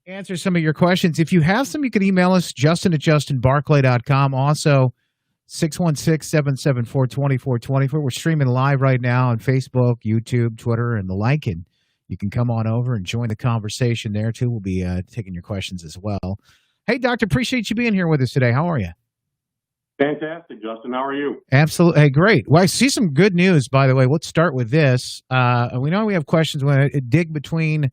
answer some of your questions. If you have some, you can email us, justin@justinbarclay.com. Also, 616-774-2424. We're streaming live right now on Facebook, YouTube, Twitter, and the like. And you can come on over and join the conversation there, too. We'll be taking your questions as well. Hey, Doctor, appreciate you being here with us today. How are you? Fantastic, Justin. How are you? Absolutely. Hey, great. Well, I see some good news, by the way. Let's start with this. We know we have questions. We want to dig between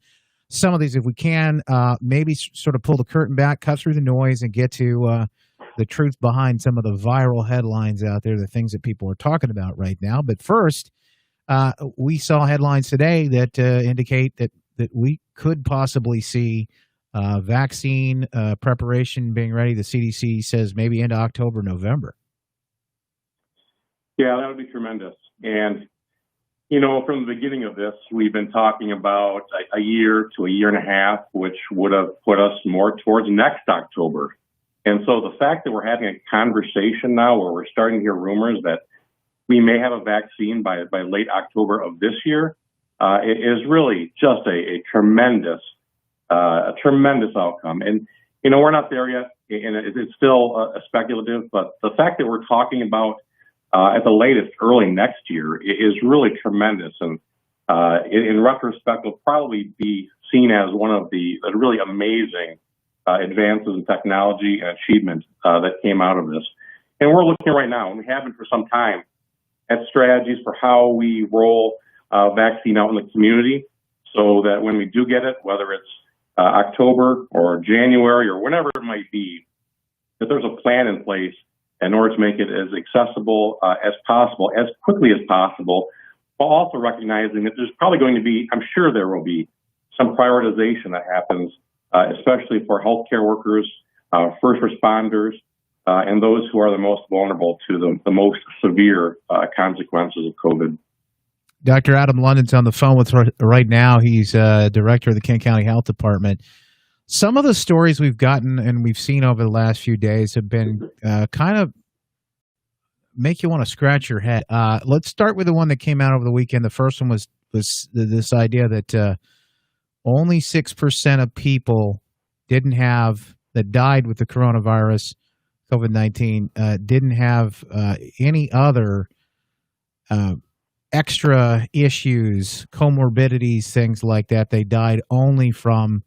some of these if we can. Maybe sort of pull the curtain back, cut through the noise, and get to the truth behind some of the viral headlines out there, the things that people are talking about right now. But first, we saw headlines today that indicate that we could possibly see vaccine preparation being ready. The CDC says maybe into October, November. Yeah, that would be tremendous. And, from the beginning of this, we've been talking about a year to a year and a half, which would have put us more towards next October. And so the fact that we're having a conversation now where we're starting to hear rumors that we may have a vaccine by late October of this year is really just a tremendous outcome. And, we're not there yet, and it's still speculative, but the fact that we're talking about at the latest early next year is really tremendous. And in retrospect, will probably be seen as one of the really amazing advances in technology and achievement that came out of this. And we're looking right now, and we have been for some time, at strategies for how we roll vaccine out in the community so that when we do get it, whether it's October or January or whenever it might be, that there's a plan in place in order to make it as accessible as possible, as quickly as possible, while also recognizing that there's probably going to be, I'm sure there will be, some prioritization that happens, especially for healthcare workers, first responders, and those who are the most vulnerable to the most severe consequences of COVID. Dr. Adam London's on the phone with us right now. He's director of the Kent County Health Department. Some of the stories we've gotten and we've seen over the last few days have been kind of make you want to scratch your head. Let's start with the one that came out over the weekend. The first one was this idea that only 6% of people that died with the coronavirus, COVID-19, didn't have any other extra issues, comorbidities, things like that. They died only from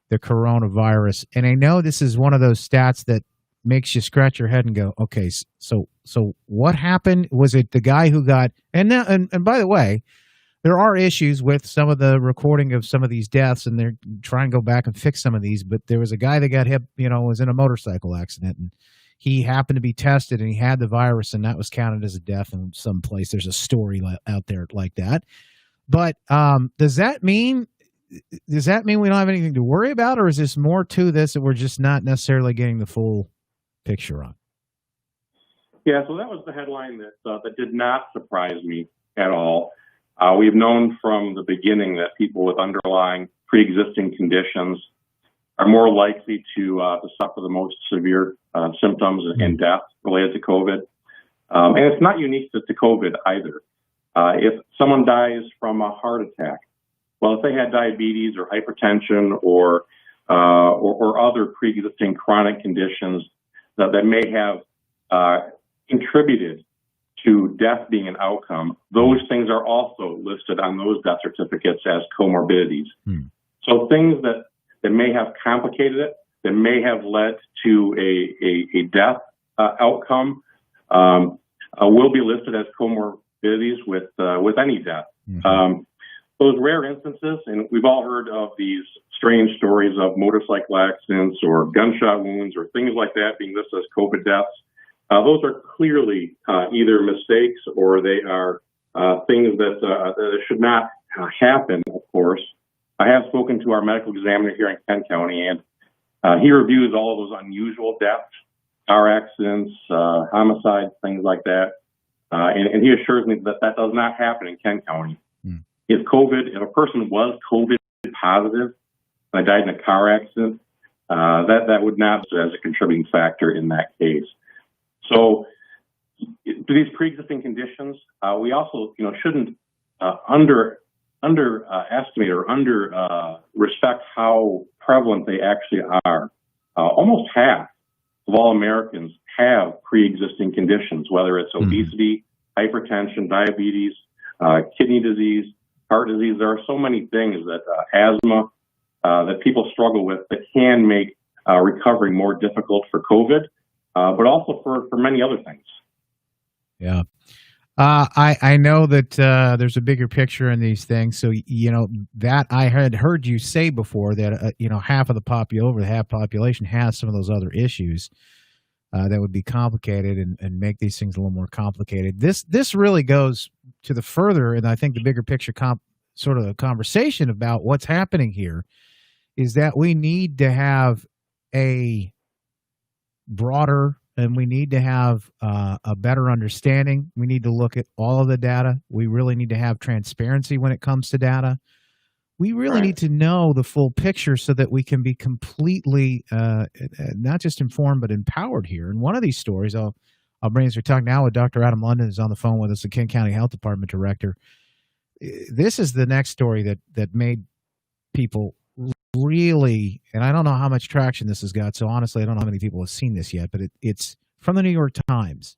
the coronavirus. And I know this is one of those stats that makes you scratch your head and go, okay, so what happened? Was it the guy who got, and by the way, there are issues with some of the recording of some of these deaths, and they're trying to go back and fix some of these, but there was a guy that got hit, was in a motorcycle accident, and he happened to be tested and he had the virus, and that was counted as a death in some place. There's a story out there like that. But does that mean we don't have anything to worry about, or is this more to this that we're just not necessarily getting the full picture on? Yeah, so that was the headline that did not surprise me at all. We've known from the beginning that people with underlying pre-existing conditions are more likely to suffer the most severe symptoms and death related to COVID. And it's not unique to COVID either. If someone dies from a heart attack, well, if they had diabetes or hypertension or other pre-existing chronic conditions that may have contributed to death being an outcome, those things are also listed on those death certificates as comorbidities. So things that may have complicated it, that may have led to a death outcome, will be listed as comorbidities with any death. Those rare instances, and we've all heard of these strange stories of motorcycle accidents or gunshot wounds or things like that being listed as COVID deaths. Those are clearly either mistakes or they are things that should not happen, of course. I have spoken to our medical examiner here in Kent County, and he reviews all of those unusual deaths, car accidents, homicides, things like that. And he assures me that does not happen in Kent County. If a person was COVID positive and died in a car accident, that would not be as a contributing factor in that case. So, to these pre-existing conditions, we also, shouldn't underestimate or respect how prevalent they actually are. Almost half of all Americans have pre-existing conditions, whether it's obesity, hypertension, diabetes, kidney disease, heart disease. There are so many things that asthma that people struggle with that can make recovery more difficult for COVID, but also for many other things. Yeah. I know that there's a bigger picture in these things. So, that I had heard you say before that, half of the population has some of those other issues that would be complicated and make these things a little more complicated. This really goes to the further, and I think the bigger picture sort of a conversation about what's happening here is that we need to have a broader and we need to have a better understanding. We need to look at all of the data. We really need to have transparency when it comes to data. We really need to know the full picture so that we can be completely not just informed but empowered here. And one of these stories, I'll bring us. We're talking now with Dr. Adam London, who's on the phone with us, the Kent County Health Department Director. This is the next story that made people really, and I don't know how much traction this has got, so honestly, I don't know how many people have seen this yet, but it's from the New York Times.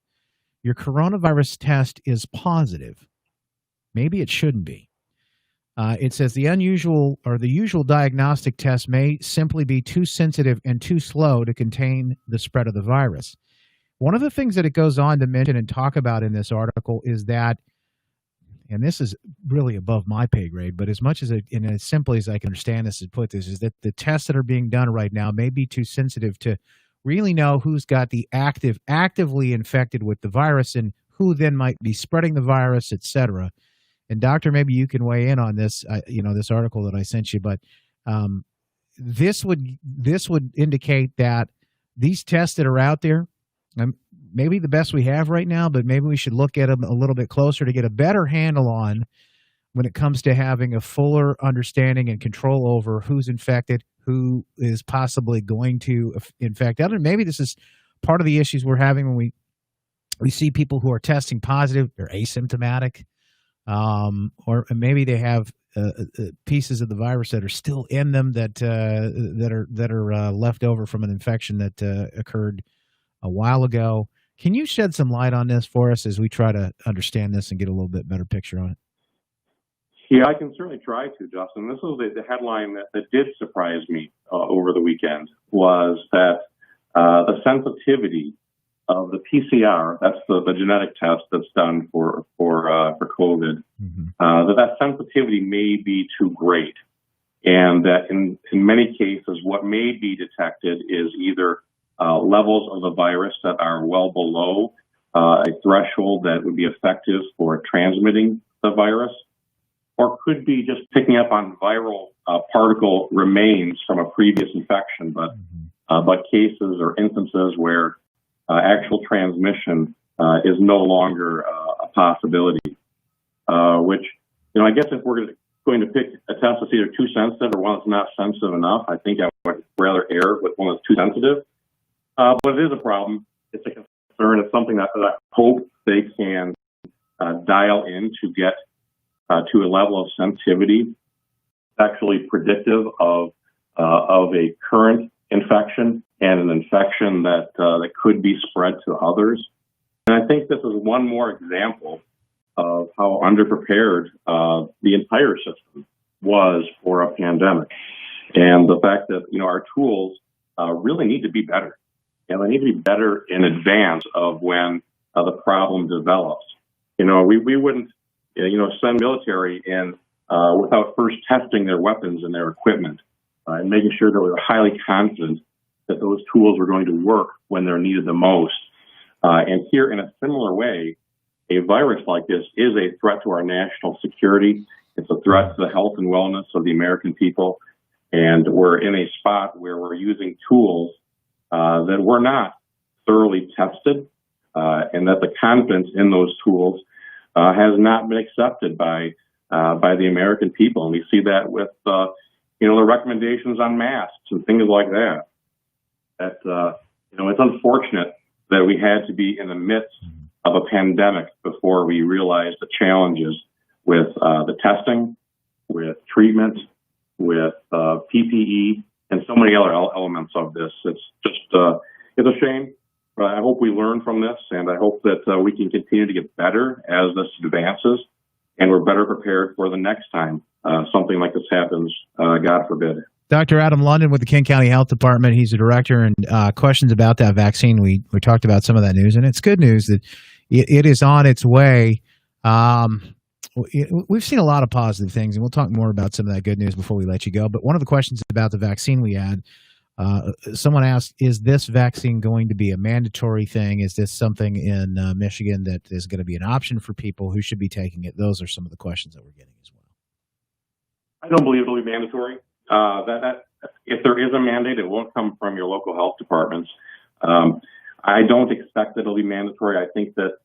Your coronavirus test is positive. Maybe it shouldn't be. It says the usual diagnostic test may simply be too sensitive and too slow to contain the spread of the virus. One of the things that it goes on to mention and talk about in this article is that, and this is really above my pay grade, but as much as and as simply as I can understand this and put this, is that the tests that are being done right now may be too sensitive to really know who's got the actively infected with the virus and who then might be spreading the virus, et cetera. And doctor, maybe you can weigh in on this, this article that I sent you, but this would indicate that these tests that are out there, maybe the best we have right now, but maybe we should look at them a little bit closer to get a better handle on when it comes to having a fuller understanding and control over who's infected, who is possibly going to infect others. Maybe this is part of the issues we're having when we see people who are testing positive, they're asymptomatic, or maybe they have pieces of the virus that are still in them that are left over from an infection that occurred a while ago. Can you shed some light on this for us as we try to understand this and get a little bit better picture on it? Yeah, I can certainly try to, Justin. This was the headline that did surprise me over the weekend, was that the sensitivity of the PCR, that's the genetic test that's done for COVID, that sensitivity may be too great, and that in many cases what may be detected is either levels of the virus that are well below a threshold that would be effective for transmitting the virus, or could be just picking up on viral particle remains from a previous infection, but cases or instances where actual transmission is no longer a possibility. Which, I guess if we're going to pick a test that's either too sensitive or one that's not sensitive enough, I think I would rather err with one that's too sensitive. But it is a problem. It's a concern. It's something that I hope they can dial in to get to a level of sensitivity actually predictive of a current infection and an infection that could be spread to others. And I think this is one more example of how underprepared the entire system was for a pandemic, and the fact that our tools really need to be better. And they need to be better in advance of when the problem develops. We wouldn't, send military in without first testing their weapons and their equipment and making sure that we were highly confident that those tools were going to work when they're needed the most. And here, in a similar way, a virus like this is a threat to our national security. It's a threat to the health and wellness of the American people. And we're in a spot where we're using tools that were not thoroughly tested, and that the confidence in those tools has not been accepted by the American people. And we see that with the recommendations on masks and things like that. It's unfortunate that we had to be in the midst of a pandemic before we realized the challenges with the testing, with treatment, with PPE, and so many other elements of this. It's just it's a shame. But I hope we learn from this, and I hope that we can continue to get better as this advances, and we're better prepared for the next time something like this happens, God forbid. Dr. Adam London with the King County Health Department. He's a director, and questions about that vaccine. We talked about some of that news, and it's good news that it is on its way. We've seen a lot of positive things, and we'll talk more about some of that good news before we let you go. But one of the questions about the vaccine we had, someone asked, is this vaccine going to be a mandatory thing? Is this something in Michigan that is going to be an option for people who should be taking it? Those are some of the questions that we're getting as well. I don't believe it'll be mandatory. That if there is a mandate, it won't come from your local health departments. I don't expect that it'll be mandatory. I think that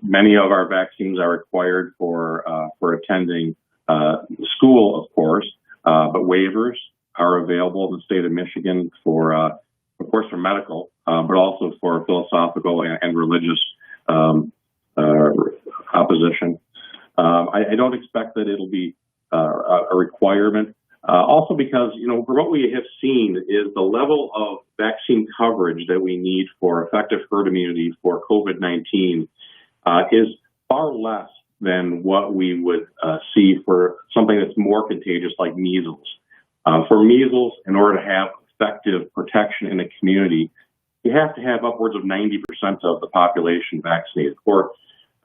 many of our vaccines are required for attending school, of course, but waivers are available in the state of Michigan for, of course, for medical, but also for philosophical and religious opposition. I don't expect that it'll be a requirement. Also because, for what we have seen is the level of vaccine coverage that we need for effective herd immunity for COVID-19 is far less than what we would see for something that's more contagious like measles. For measles, in order to have effective protection in a community, you have to have upwards of 90% of the population vaccinated. For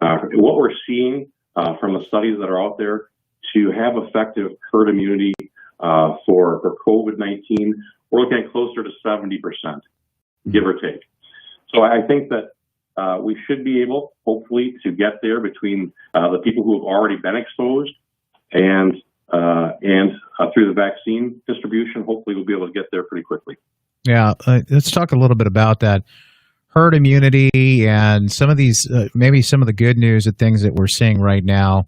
what we're seeing from the studies that are out there, to have effective herd immunity for COVID-19, we're looking at closer to 70%, give or take. So I think that we should be able, hopefully, to get there between the people who have already been exposed and through the vaccine distribution. Hopefully, we'll be able to get there pretty quickly. Yeah, let's talk a little bit about that herd immunity and some of these, maybe some of the good news of things that we're seeing right now.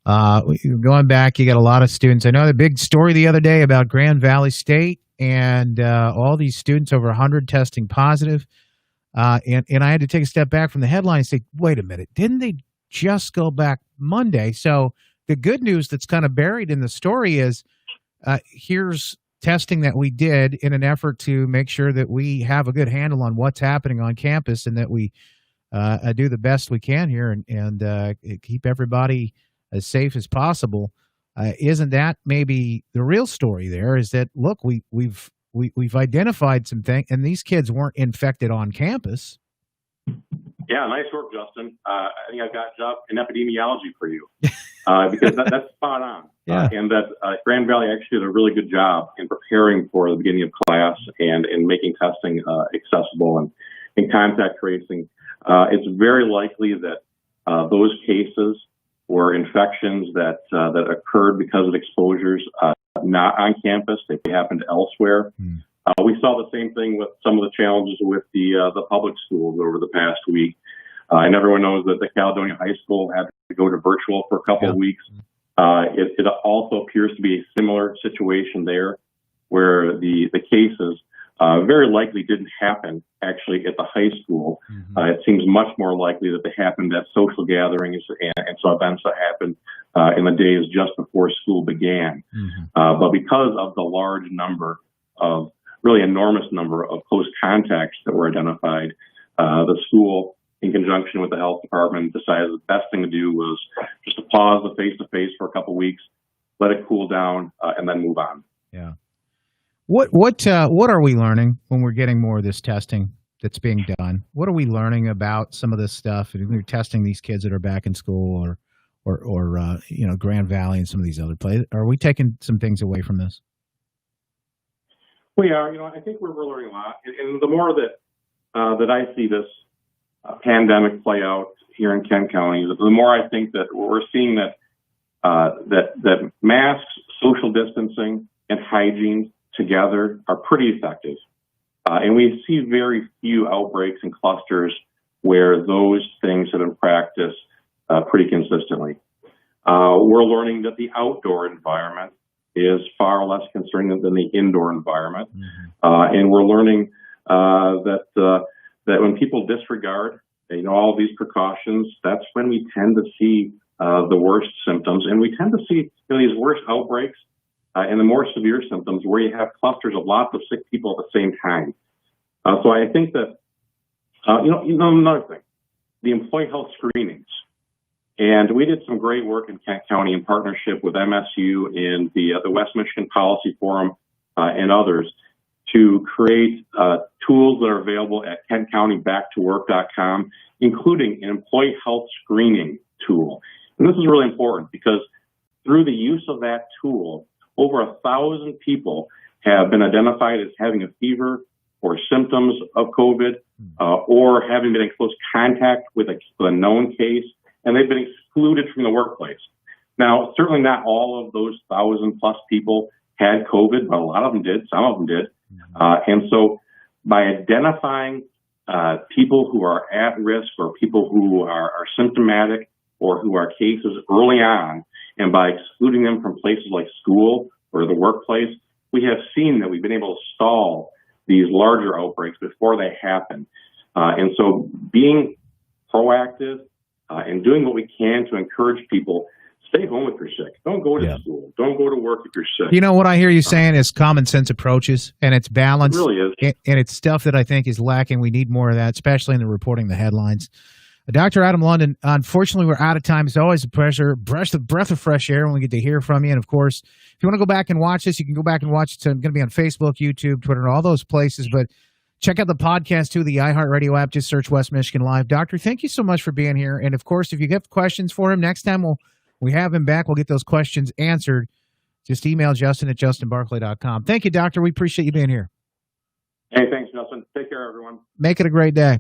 Going back, you got a lot of students. I know the big story the other day about Grand Valley State and all these students, over 100 testing positive. And I had to take a step back from the headline and say, wait a minute, didn't they just go back Monday? So the good news that's kind of buried in the story is here's testing that we did in an effort to make sure that we have a good handle on what's happening on campus and that we do the best we can here and keep everybody as safe as possible. Isn't that maybe the real story there? Is that, look, we've identified some things, and these kids weren't infected on campus. Yeah, nice work, Justin. I think I've got a job in epidemiology for you because that's spot on. Yeah. And that Grand Valley actually did a really good job in preparing for the beginning of class and in making testing accessible and in contact tracing. It's very likely that those cases were infections that occurred because of exposures not on campus. They happened elsewhere. We saw the same thing with some of the challenges with the public schools over the past week. And everyone knows that the Caledonia High School had to go to virtual for a couple of weeks. It also appears to be a similar situation there, where the cases very likely didn't happen actually at the high school. It seems much more likely that they happened at social gatherings and so events that happened in the days just before school began. But because of the large number of, really enormous number of close contacts that were identified, the school, in conjunction with the health department, decided the best thing to do was just to pause the face-to-face for a couple of weeks, let it cool down, and then move on. Yeah. What are we learning when we're getting more of this testing that's being done? What are we learning about some of this stuff? And we're testing these kids that are back in school, or Grand Valley and some of these other places. Are we taking some things away from this? We are. I think we're learning a lot, and the more that I see this pandemic play out here in Kent County, the more I think that we're seeing that masks, social distancing, and hygiene together are pretty effective. And we see very few outbreaks and clusters where those things have been practiced pretty consistently. We're learning that the outdoor environment is far less concerning than the indoor environment. And we're learning that when people disregard all these precautions, that's when we tend to see the worst symptoms. And we tend to see these worst outbreaks and the more severe symptoms where you have clusters of lots of sick people at the same time. So I think that, another thing, the employee health screenings. And we did some great work in Kent County in partnership with MSU and the West Michigan Policy Forum and others to create tools that are available at KentCountyBackToWork.com, including an employee health screening tool. And this is really important because through the use of that tool, over 1,000 people have been identified as having a fever or symptoms of COVID or having been in close contact with a known case, and they've been excluded from the workplace. Now, certainly not all of those 1,000 plus people had COVID, but a lot of them did. Some of them did. And so by identifying people who are at risk or people who are symptomatic or who are cases early on, and by excluding them from places like school or the workplace, we have seen that we've been able to stall these larger outbreaks before they happen. And so being proactive and doing what we can to encourage people, stay home if you're sick. Don't go to school. Don't go to work if you're sick. You know, what I hear you saying is common sense approaches, and it's balance. It really is. And it's stuff that I think is lacking. We need more of that, especially in the reporting the headlines. Dr. Adam London, unfortunately, we're out of time. It's always a pleasure. Breath of fresh air when we get to hear from you. And, of course, if you want to go back and watch this, you can go back and watch it. It's going to be on Facebook, YouTube, Twitter, all those places. But check out the podcast, too, the iHeartRadio app. Just search West Michigan Live. Doctor, thank you so much for being here. And, of course, if you have questions for him, next time we have him back, we'll get those questions answered. Just email Justin at justinbarclay.com. Thank you, Doctor. We appreciate you being here. Hey, thanks, Justin. Take care, everyone. Make it a great day.